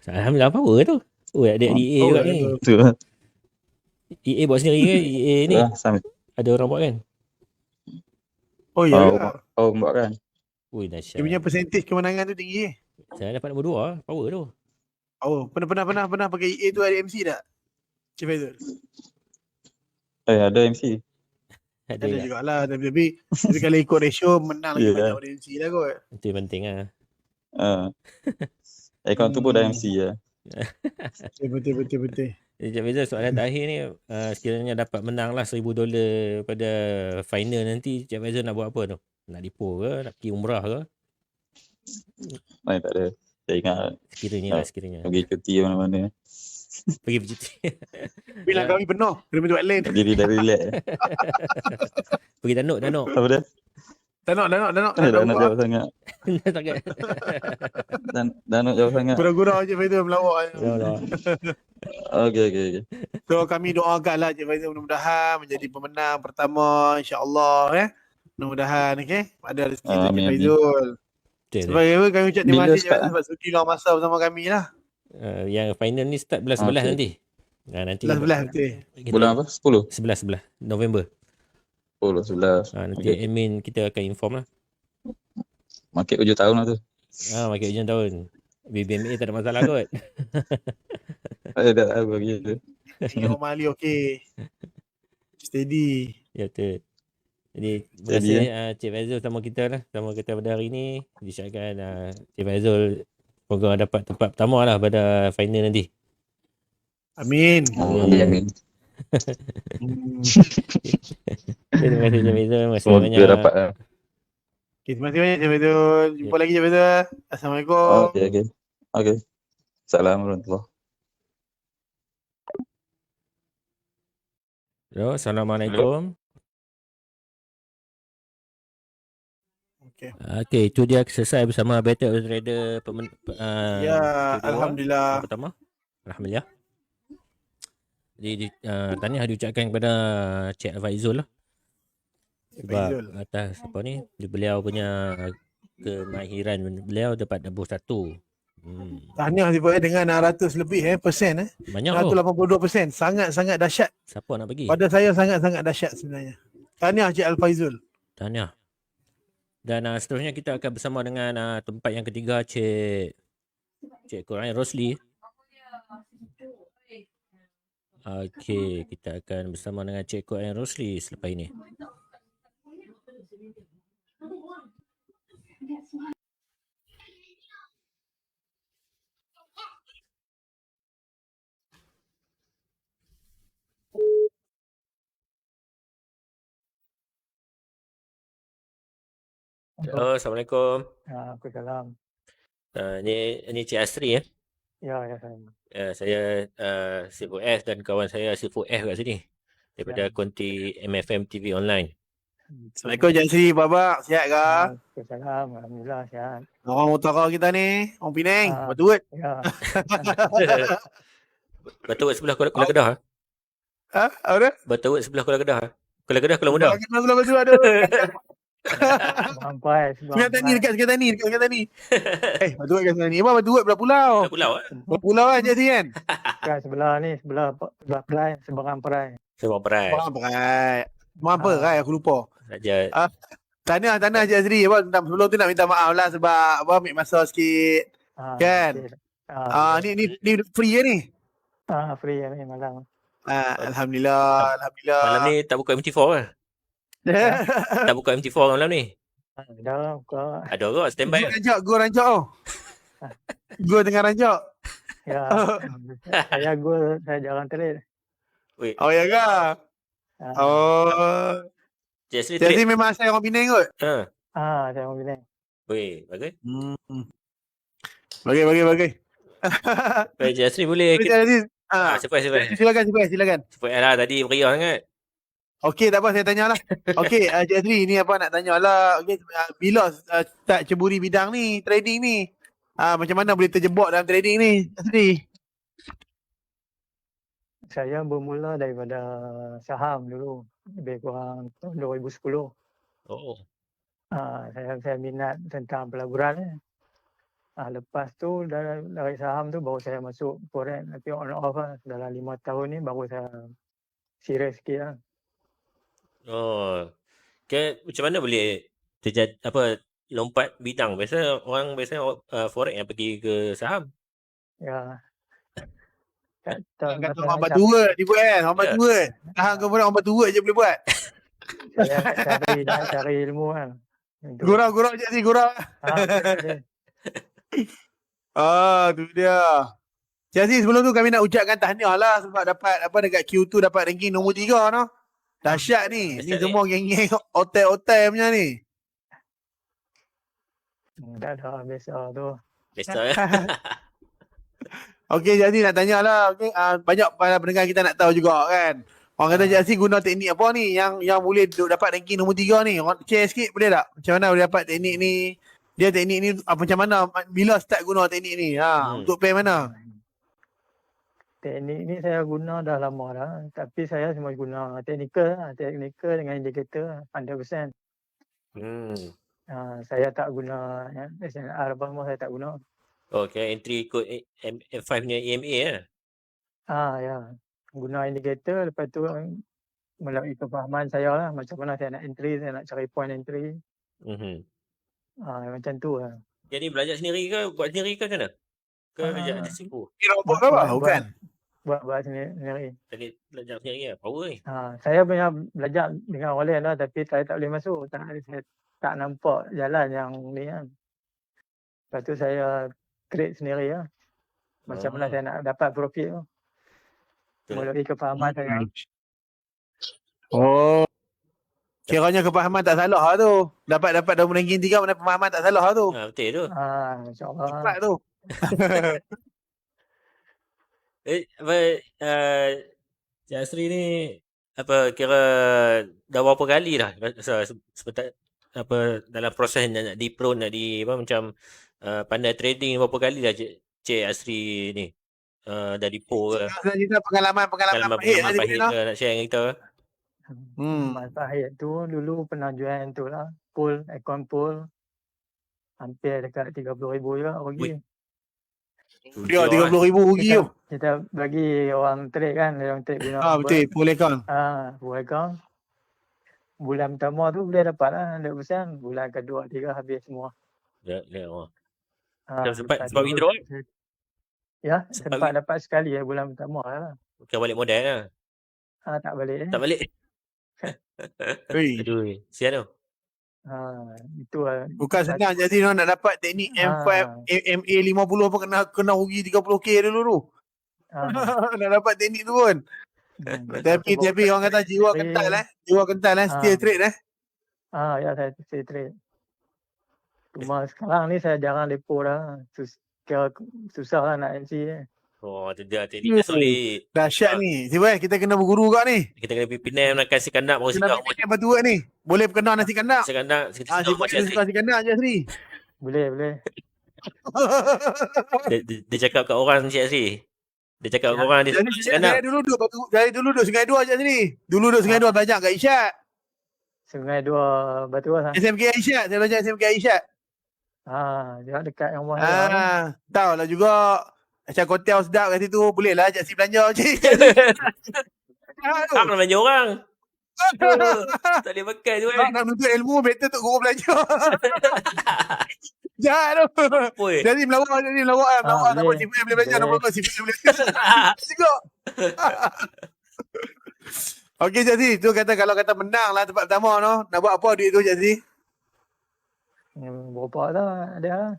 2. Alhamdulillah power tu. Oh, ada EA juga ni. Betul. EA buat sendiri ke? EA ni ada orang buat kan? Oh ya. Buat kan. Ui, dahsyat. Dia punya percentage kemenangan tu tinggi. Saya dapat nombor 2 power tu. Oh, pernah pakai EA tu ada MC tak? Cik Faizul. Ada MC. Ada jugalah. Tapi kalau ikut ratio menang lagi banyak orang MC lah kot. Itu yang penting lah. Account tu pun dah MC lah. Betul. Cik Faizul, soalan terakhir ni, sekiranya dapat menang lah $1,000 pada final nanti, Cik Faizul nak buat apa tu? Nak depo ke? Nak pergi umrah ke? Tak ada. Saya ingat Sekiranya pergi cuti mana-mana. Pergi bercuti. Bilang kami penuh. Kena pergi tempat lain. Diri dah relax. Pergi Danok. Apa dia? Danok. Danok jauh sangat. Danok jauh sangat. Gurau-gurau je Faizul melawak. Okey. So kami doakan lah Cik Faizul mudah-mudahan menjadi pemenang pertama insya-Allah Mudah-mudahan ada rezeki Cik Faizul. Sebab kami ucap terima kasih sebab sudi luang masa bersama kami lah. Yang final ni start bulan 11 nanti. Nanti 11 betul. Bulan apa? 10? 11 November. 11. Nanti admin kita akan inform lah. Market hujung tahun lah tu. Market hujung tahun. BBMA tak ada masalah kot. Saya dah tahu bagi tu. Tengok Mali okey. Steady. Ya betul. Jadi terima kasih Cik Faizul sama kita lah. Sama kita pada hari ni. Disyakkan Cik Faizul semoga dapat tempat pertama lah pada final nanti. Amin. Amin. Terima kasih Cik Faizul. Terima kasih banyak. Semoga dapat lah. Terima kasih banyak Cik Faizul. Jumpa lagi Cik Faizul. Assalamualaikum. Okey. Assalamualaikum. Assalamualaikum. Okey, itu dia selesai bersama Better Trader Alhamdulillah. Pertama. Alhamdulillah. Jadi tahniah diucapkan kepada Cik Faizul lah. Sebab atas apa ni, beliau punya kemahiran beliau dapat tembus 1. Tahniah dengan 600 lebih persen Banyak 182%. Sangat-sangat dahsyat. Siapa nak bagi? Pada saya sangat-sangat dahsyat sebenarnya. Tahniah Cik Al-Faizul. Tahniah. Dan seterusnya kita akan bersama dengan tempat yang ketiga, Cik Quran Rosli. Okey, kita akan bersama dengan Cik Quran Rosli selepas ini. Halo, Assalamualaikum. Waalaikumsalam. Ini Cik Asri ya? Ya, saya. Saya Sifu S dan kawan saya Sifu F kat sini. Daripada konti MFM TV Online. Assalamualaikum Cik Sri, Baba. Sihat ke? Waalaikumsalam. Alhamdulillah sihat. Orang utara kita ni, orang Penang. Betul ke? Ya. Betul sebelah Kuala Kedah. Apa dia? Betul sebelah Kuala Kedah. Kuala Kedah, Kuala Muda. Sebelah betul ada. Sampai Dekat Tani. Betul kat sana ni. Apa betul belah pulau? Belah pulau. Belah pulau kan Cik Sri kan? kan sebelah ni, sebelah Perai, seberang Perai. Sebab perai. Faham perai. Apa Rai? Aku lupa. Saja. Tanah Cik Sri. Sebelum tu nak minta maaf lah sebab ambil masa sikit. Kan? Okay. Ni free ke ni? Free ni malam. Alhamdulillah. Malam ni tak buka MT4 ke? Tak buka MT4 malam ni? Dah buka. Ada ke? Standby. Gua rancak. Gua tengah rancak. Ya. Saya jarang trade. Oh ya ke? Oh. Cik Asri Jadi trade. memang saya orang Penang kot. Saya mau bilang. Weh, bagus. Bagi. Baik, Cik Asri boleh. Silakan. Supaya lah tadi meriah sangat. Okey, tak apa saya tanyalah. Okey, Cik Azri ni apa nak tanyalah. Okey, bila start ceburi bidang ni, trading ni? Macam mana boleh terjebak dalam trading ni, Azri? Saya bermula daripada saham dulu. Lebih kurang tahun 2010. Oh. Saya minat tentang pelaburan ni. Lepas tu dari saham tu baru saya masuk forex. Tapi on off lah. Dalam 5 tahun ni baru saya serius sikit lah. Oh. Macam mana boleh lompat bidang? Orang forex yang pergi ke saham. Ya. Kata orang berdua ni buat orang berdua. Tahan kau orang berdua je boleh buat. Saya cari ilmu kan. Gurau Cik Azri, gurau. Tu dia. Cik Azri, sebelum tu kami nak ucapkan tahniah lah sebab dapat dekat Q2 dapat ranking nombor 3 noh. Dahsyat ni. Ni semua geng-geng hotel punya ni. Tak ada biasa tu. Biasa ya. Okey, Cik Azri nak tanya lah. Okay. Banyak para pendengar kita nak tahu juga kan. Orang kata Cik Azri guna teknik apa ni yang boleh dapat ranking nombor 3 ni. Orang share sikit boleh tak? Macam mana boleh dapat teknik ni? Dia teknik ni macam mana? Bila start guna teknik ni? Untuk pay mana? Teknik ni saya guna dah lama dah. Tapi saya semua guna teknikal dengan indikator 100%. Saya tak guna SNR apa semua saya tak guna. Okay, entry code M5 nya EMA ya? Ya. Guna indikator, lepas tu melalui kefahaman saya lah. Macam mana saya nak entry, saya nak cari point entry. Macam tu lah. Jadi belajar sendiri ke? Buat sendiri ke macam mana? Ke ada sifu? Robot ke apa? Bukan? Buat sendiri. Tadi belajar sendiri ya? Power ni? Saya punya belajar dengan orang lain lah. Tapi saya tak boleh masuk. Saya tak nampak jalan yang ni kan. Lepas tu saya trade sendiri lah. Macam mana saya nak dapat profit tu. Melalui kefahaman saya. Oh. Kiranya kefahaman tak salah lah tu. Dapat dalam ranking 3 mana pemahaman tak salah lah tu. Betul tu. InsyaAllah. Cepat tu. Cik Asri ni kira dah berapa kali dah dalam proses nak di pro nak di macam pandai trading berapa kali dah Cik Asri ni dari pro ke? Kita pengalaman pahit nak share dengan kita. Pahit tu dulu pernah join tu lah. Account pool. Hampir dekat 30,000 juga rugi. Dia 30,000 rugi tu. Kita bagi orang trade kan. Orang trade guna betul. Pool account. Pool account. bulan pertama tu boleh dapat lah 100%. Bulan kedua, tiga habis semua. Oh. Lepas Sebab tu, withdraw kan? ya, Sempat sempat dapat sekali bulan pertama lah. Bukan balik modal lah. Tak balik. Tak balik. Ui. Aduh, sian tu. Itu lah. Bukan senang jadi nak dapat teknik M5 MA 50 pun kena rugi 30k dulu tu. Nak dapat teknik tu pun. Tapi orang kata jiwa kental stay trade Ya, saya stay trade. Cuma sekarang ni saya jarang depo dah. Susah lah nak MC. Oh, tu dia teknik dia solid. Dahsyat ni. Siapa kita kena berguru kat ni. Kita kena pergi Penang nak kasi kandang baru Kena sedap. pergi batu ni. Boleh perkenal nasi kandang. Nasi kandang, Siapa nasi kandang je Asri. Boleh. Dia cakap kat orang Encik Asri. Dia cakap kat orang dia nasi kandang. Dari dulu duduk Sungai Dua je sini. Dulu duduk Sungai Dua belajar kat Isyad. Sungai Dua Batu lah. SMK Isyad. Saya belajar SMK Isyad. Dia dekat yang mahal. Tahu lah juga. Macam hotel sedap kat situ. Boleh lah ajak si belanja cik. Tak nak belanja orang. Tak boleh pakai tu Nak menuntut ilmu, better tu guru belanja. Jahat tu. Jadi melawak lah. Tak boleh sifat boleh belanja. Nombor sifat boleh belanja. Juga. Okey Jazzy, tu kata kalau kata menang lah tempat pertama tu. Nak buat apa duit tu Jazzy? Berapa dah ada lah.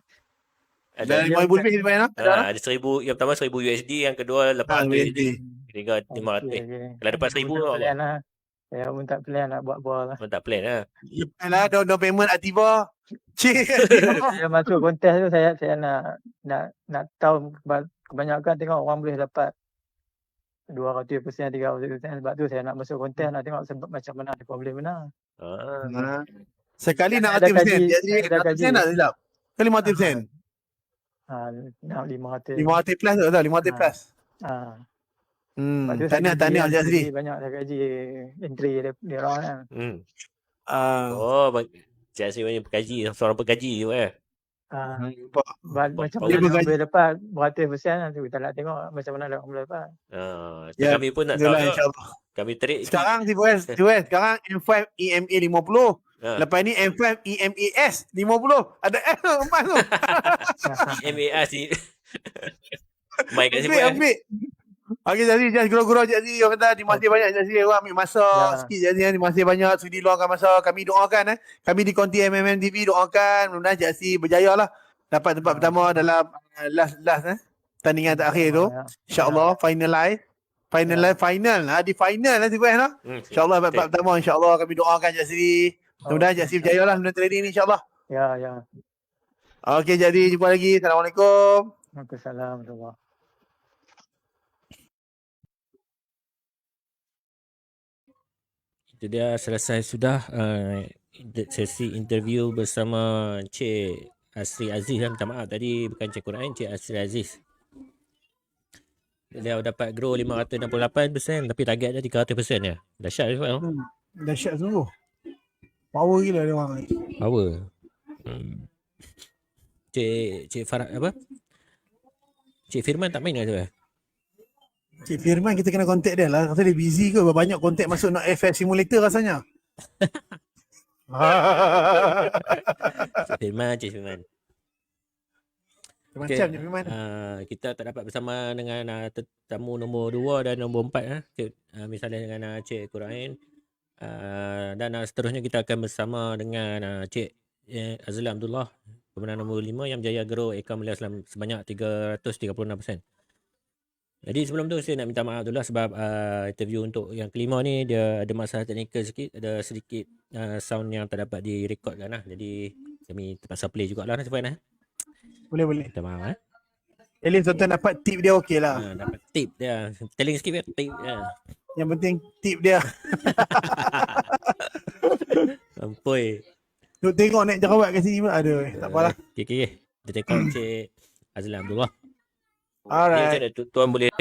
Ada 5,000 lebih kita bayar ada 1,000. Yang pertama 1,000 USD, yang kedua 800 USD. Kira 500. Kalau dapat 1,000 tu apa? Saya pun tak plan nak buat apa lah. Tak plan lah. Lepas lah down payment Aktiva. Cik. Saya masuk kontes tu saya nak tahu kebanyakan tengok orang boleh dapat 200%, 300%. Sebab tu saya nak masuk kontes nak tengok sebab macam mana dia boleh menang. Sekali nak 100%. Jadi 100% nak sedap. Kali 50%. Nak 500. 500 plus tu, 500 plus. Tahniah Jazri. Banyak dah gaji entry dia orang kan. Jazri banyak pekaji, seorang pekaji tu macam dia boleh dapat beratus% tu kita nak tengok macam mana dia boleh dapat. Kami pun nak tahu insya-Allah. Kami trade sekarang sekarang M5 EMA 50. Lepas ni M5 EMAS 50. Ada emas tu. EMAS ni. Mai kat sini. Ambil. Okey Jazzy, just gurau-gurau Jazzy. Orang kata terima kasih banyak Jazzy. Orang ambil masa sikit Jazzy. Terima kasih banyak sudi luangkan masa. Kami doakan Kami di konti MMM TV doakan mudah-mudahan Jazzy berjaya lah. Dapat tempat pertama dalam last tandingan terakhir tu. InsyaAllah final di final lah Sifan lah. InsyaAllah tempat pertama insyaAllah kami doakan Jazzy. Mudah-mudahan Jazzy berjaya lah dalam trading ni insyaAllah. Ya. Okey Jazzy, jumpa lagi. Assalamualaikum. Waalaikumsalam. Itu dia selesai sudah sesi interview bersama Encik Asri Aziz. Minta maaf tadi bukan Encik Quran, Encik Asri Aziz. Dia dapat grow 568% tapi target dia 300% ya. Dahsyat dia. Dahsyat sungguh. Power gila dia orang. Power. Cik Farah apa? Cik Firman tak main ke? Cik Firman kita kena contact dia lah. Rasa dia busy ke? Banyak contact masuk nak FF simulator rasanya. Cik Firman. Macam Cik Firman. Kita tak dapat bersama dengan tetamu nombor 2 dan nombor 4. Misalnya dengan Cik Quran. Dan seterusnya kita akan bersama dengan Cik Azlan Abdullah, pemenang nombor 5 yang berjaya grow account Mulia Islam sebanyak 336%. Jadi sebelum tu saya nak minta maaf dulu sebab interview untuk yang kelima ni dia ada masalah teknikal sikit, ada sedikit sound yang tak dapat direkodkan lah. Jadi kami terpaksa play jugalah Sifan. Boleh. Minta maaf At least tuan dapat tip dia okey lah. Dapat tip dia. Telling sikit tip dia. Yang penting tip dia. Ampoi. Duk tengok naik jerawat kat sini pun ada. Tak apalah. Okey. Kita tengok Cik Azlan Abdullah. Alright. Tuan boleh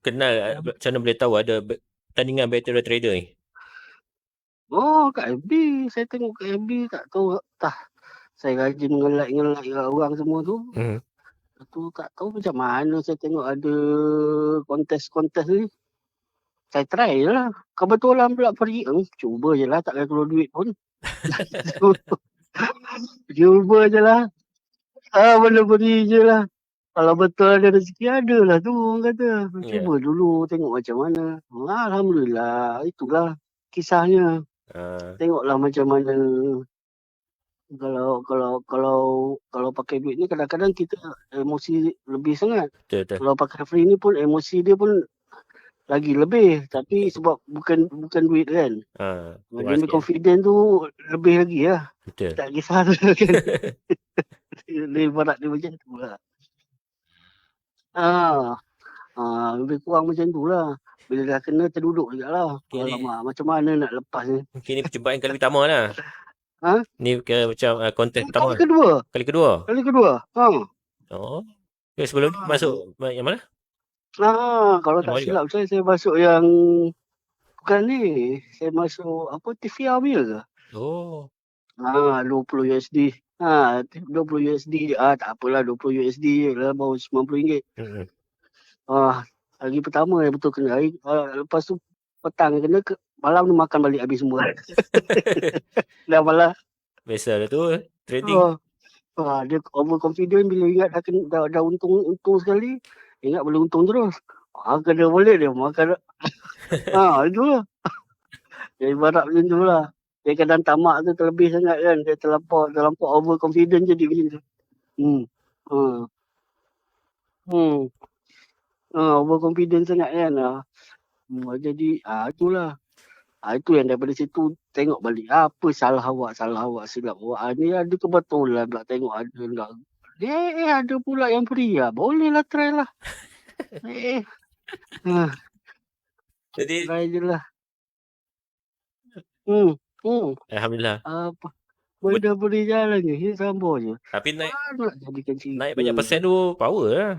kenal macam mana boleh tahu ada pertandingan Battle Trader ni? Kat FB. Saya tengok kat FB tak tahu saya rajin nge-like orang semua tu. Tu tak tahu macam mana saya tengok ada kontes ni. Saya try je lah. Kebetulan pula free. Cuba je lah. Takkan keluar duit pun. Cuba je lah. Benda free je lah. Kalau betul ada rezeki, ada lah tu orang kata. Cuba dulu tengok macam mana. Alhamdulillah. Itulah kisahnya. Tengoklah macam mana. Kalau pakai duit ni kadang-kadang kita emosi lebih sangat. Betul. Kalau pakai free ni pun emosi dia pun lagi lebih. Tapi sebab bukan duit kan. Jadi confident tu lebih lagi lah. Betul. Tak kisah tu kan. Dia barat dia macam tu lah. Lebih kurang macam tu lah. Bila dah kena terduduk juga lah. Alamak, macam mana nak lepas ni. Mungkin ni percubaan kali pertama lah. Ni macam konten pertama. Kali kedua. Oh. Sebelum ni masuk yang mana? Kalau tak silap saya masuk yang bukan ni. Saya masuk TV Amil ke? Oh. 20 USD. 20 USD. Tak apalah 20 USD je lah. Baru RM90. Hari pertama yang betul kena. Lepas tu petang kena malam ni makan balik habis semua. Dah malam. Biasa lah tu trading. Dia overconfident bila ingat dah untung sekali. Ingat boleh untung terus. Kena boleh dia makan. Itu lah. Dia ibarat macam tu lah. Dia kadang tamak tu terlebih sangat kan. Dia terlampau overconfident jadi macam tu. Overconfident sangat kan. Jadi itulah. Itu yang daripada situ tengok balik. Apa salah awak silap awak. Ni ada kebetulan pula tengok ada. Ada pula yang free lah. Boleh lah try lah. Jadi try je lah. Alhamdulillah. Benda boleh jalan je. Dia sambung je. Tapi naik naik banyak persen tu power lah.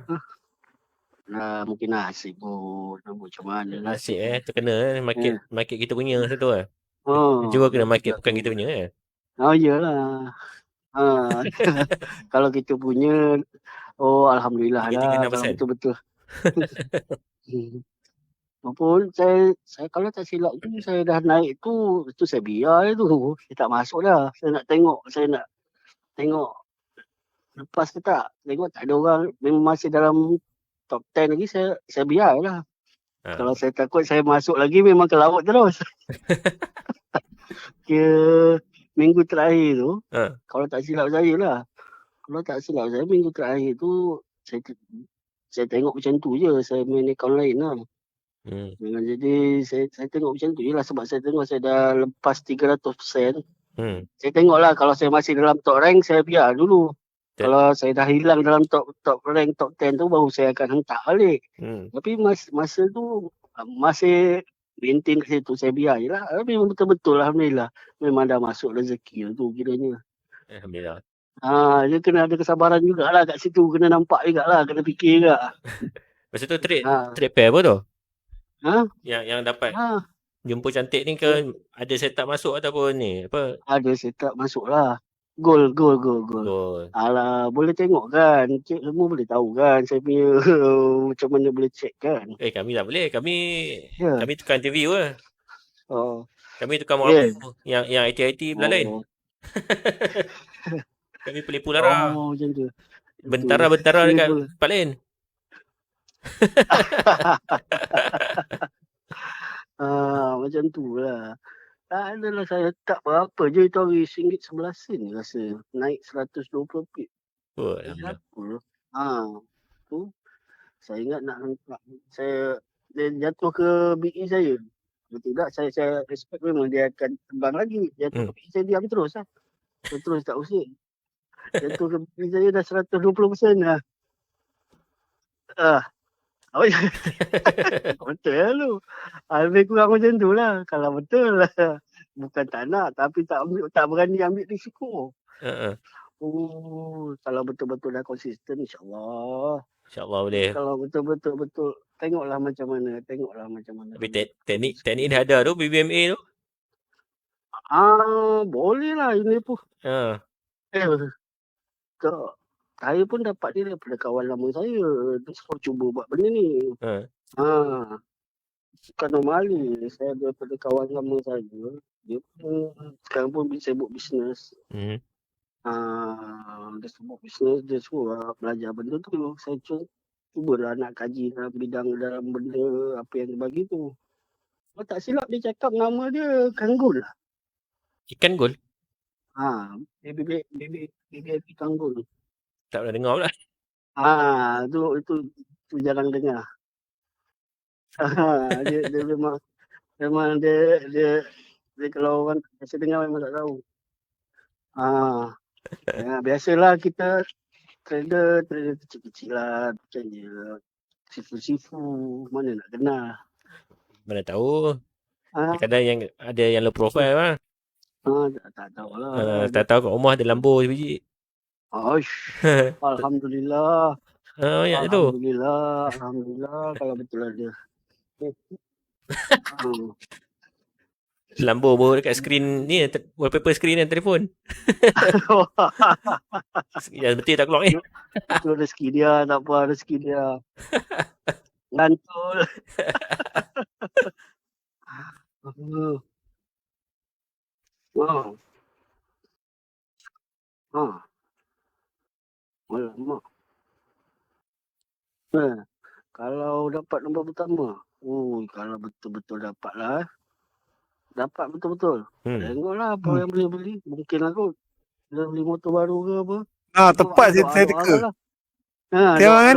Mungkin nasib pun. Macam mana nasib terkena market kita punya satu lah. Jual kena market bukan kita punya Iyalah. Kalau kita punya Alhamdulillah lah. Betul-betul. Maupun saya kalau tak silap tu saya dah naik tu saya biar tu. Saya tak masuk dah. Saya nak tengok lepas ke tak. Tengok tak ada orang memang masih dalam top 10 lagi saya biar lah. Kalau saya takut saya masuk lagi memang ke laut terus. Minggu terakhir tu kalau tak silap saya lah. Kalau tak silap saya minggu terakhir tu saya tengok macam tu je. Saya main account lain lah. Jadi saya tengok macam tu je lah. Sebab saya tengok saya dah lepas 300%. Saya tengok lah kalau saya masih dalam top rank saya biar dulu. Kalau saya dah hilang dalam top rank top 10 tu baru saya akan hentak balik. Tapi masa tu masih maintain kat situ saya biar je lah. Memang betul-betul Alhamdulillah. Memang dah masuk rezeki tu kiranya. Alhamdulillah. Dia kena ada kesabaran jugalah kat situ. Kena nampak jugalah. Kena fikir juga. Masa tu trade pair apa tu? Yang dapat jumpa cantik ni ke ada setup masuk ataupun ni? Apa? Ada setup masuk lah. Gol. Alah, boleh tengok kan. Cik semua boleh tahu kan. Saya punya macam mana boleh check kan. Kami tak boleh. Kami tukar interview lah. Kami tukar yang IT belah lain. Kami pelipu lara. Macam tu. Bentara dekat tempat lain. Macam tu lah. Tak adalah saya tak berapa je itu hari RM1.11 rasa. Naik 120 pip. Alhamdulillah. Tu saya ingat nak saya dia jatuh ke BE saya. Betul tak? Saya expect memang dia akan terbang lagi. Jatuh ke BE saya diam terus lah. Terus tak usik. Jatuh ke BE saya dah 120% lah. Betul lah tu. Lebih kurang macam tu lah. Kalau betul lah. Bukan tak nak. Tapi tak berani ambil risiko. Kalau betul-betul dah konsisten insyaAllah. InsyaAllah boleh. Kalau betul-betul tengoklah macam mana. Tapi teknik dah ada tu BBMA tu. Boleh lah ini pun. Saya pun dapat dia daripada kawan lama saya. Dia suruh cuba buat benda ni. bukan normali. Saya daripada kawan lama saya, dia pun sekarang pun sibuk bisnes. Dia sibuk bisnes, dia suruh belajar benda tu. Saya cubalah nak kaji dalam benda apa yang dia bagi tu. Kalau tak silap dia cakap nama dia Kanggul. Ikan gol? Baby Kanggul. Tak pernah dengar pula. Itu jarang dengar. Dia memang dia kalau orang biasa dengar memang tak tahu. Biasalah kita trader kecil-kecil lah, macam je. Sifu-sifu mana nak kenal. Mana tahu. Kadang yang ada yang low profile lah. Tak tahulah. Tak tahu kat rumah ada Lambo sebiji. Alhamdulillah. Ya tu. Alhamdulillah kalau betul ada. Lambo bawa dekat skrin ni, wallpaper skrin dan telefon. Yang betul tak keluar ni. Itu rezeki dia, tak apa rezeki dia. Ngantul. Alamak. Kalau dapat nombor pertama, kalau betul-betul dapat lah. Dapat betul-betul. Tengoklah apa yang boleh beli. Mungkin lah kot. Dia beli motor baru ke apa. Tepat saya teka. Tengok kan?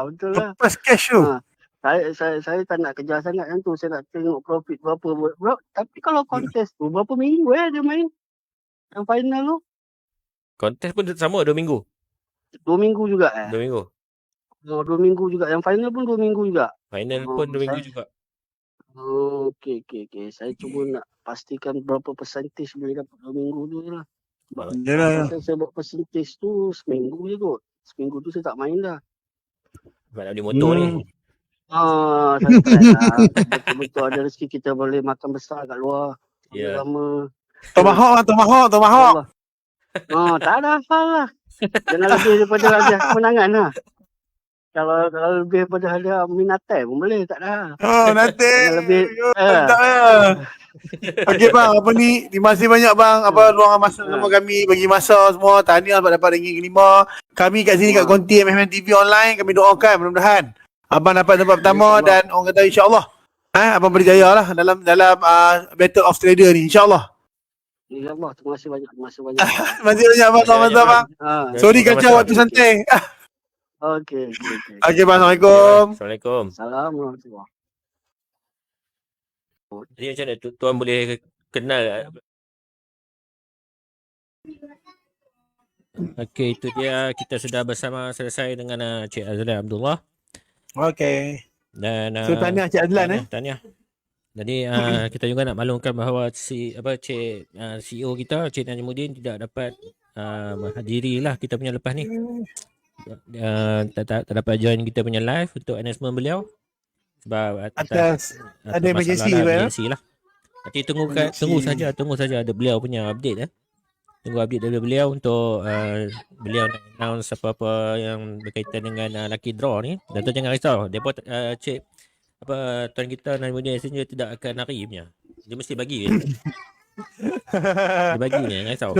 Betul lah. Lepas cash tu. Saya tak nak kejar sangat yang tu. Saya nak tengok profit berapa. Tapi kalau kontes tu, berapa minggu dia main? Yang final tu? Kontes pun sama 2 minggu? 2 minggu juga 2 minggu. 2 minggu juga. Yang final pun 2 minggu juga. Final pun 2 minggu juga. Okey. Saya cuba nak pastikan berapa percentage boleh dapat 2 minggu tu je lah. Saya buat percentage tu seminggu je kot. Seminggu tu saya tak main dah. Sebab nak beli motor ni. Saya try lah. Betul-betul ada rezeki kita boleh makan besar kat luar. Lama. Tomahawk. Tak ada hafal lah. Jangan lebih daripada hadiah kemenangan lah. Kalau lebih daripada hadiah Minatai pun boleh, tak ada. Nanti. Lebih. Tak Okey bang, terima kasih banyak bang. Luangan masa sama kami, bagi masa semua. Tahniah sebab dapat ringgit kelima. Kami kat sini kat Konti MFM TV online, kami doakan mudah-mudahan abang dapat tempat pertama dan orang kata insya-Allah abang berjaya lah dalam Battle of Trader ni insya-Allah. InsyaAllah. Terima kasih banyak. Terima kasih banyak bang. Selamat bang. Sorry kacau waktu santai. Okey. Okey bang. Assalamualaikum. Assalamualaikum. Jadi macam mana tuan boleh kenal? Okey, itu dia. Kita sudah selesai dengan Cik Azlan Abdullah. Okey. Dan so tahniah Cik Azlan tahniah. Jadi kita juga nak maklumkan bahawa Cik CEO kita Cik Najimuddin tidak dapat menghadiri lah kita punya lepas ni. Tak dapat join kita punya live untuk announcement beliau sebab atas ada emergency lah. Nanti tunggu saja ada beliau punya update Tunggu update dari beliau untuk beliau nak announce apa-apa yang berkaitan dengan lucky draw ni. Dan tu jangan risau. Depa Cik tuan kita Najimuddin Messenger tidak akan lari punya. Dia mesti bagi dia bagi ni, jangan risau.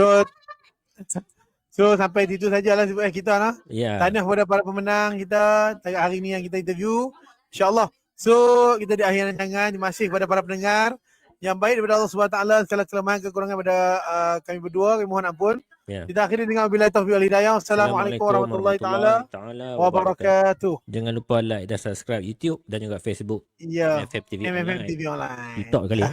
So sampai itu sajalah kita lah. Tahniah kepada para pemenang kita hari ni yang kita interview. InsyaAllah. So kita di akhir rancangan. Terima kasih kepada para pendengar. Yang baik daripada Allah SWT, segala kelemahan kekurangan pada kami berdua, kami mohon ampun. Kita akhiri dengan wabillahi taufiq wal hidayah. Assalamualaikum warahmatullahi taala wabarakatuh. Jangan lupa like dan subscribe YouTube dan juga Facebook. MFM TV Online. TikTok kali.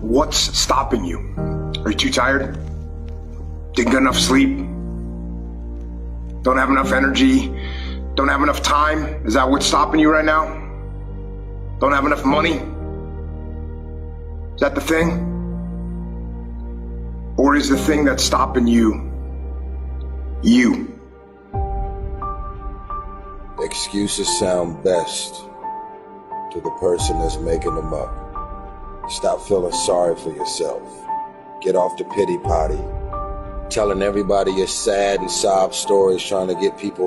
What's stopping you? Are you too tired? Didn't get enough sleep? Don't have enough energy? Don't have enough time? Is that what's stopping you right now? Don't have enough money? Is that the thing? Or is the thing that's stopping you, you? Excuses sound best to the person that's making them up. Stop feeling sorry for yourself. Get off the pity potty. Telling everybody your sad and sob stories, trying to get people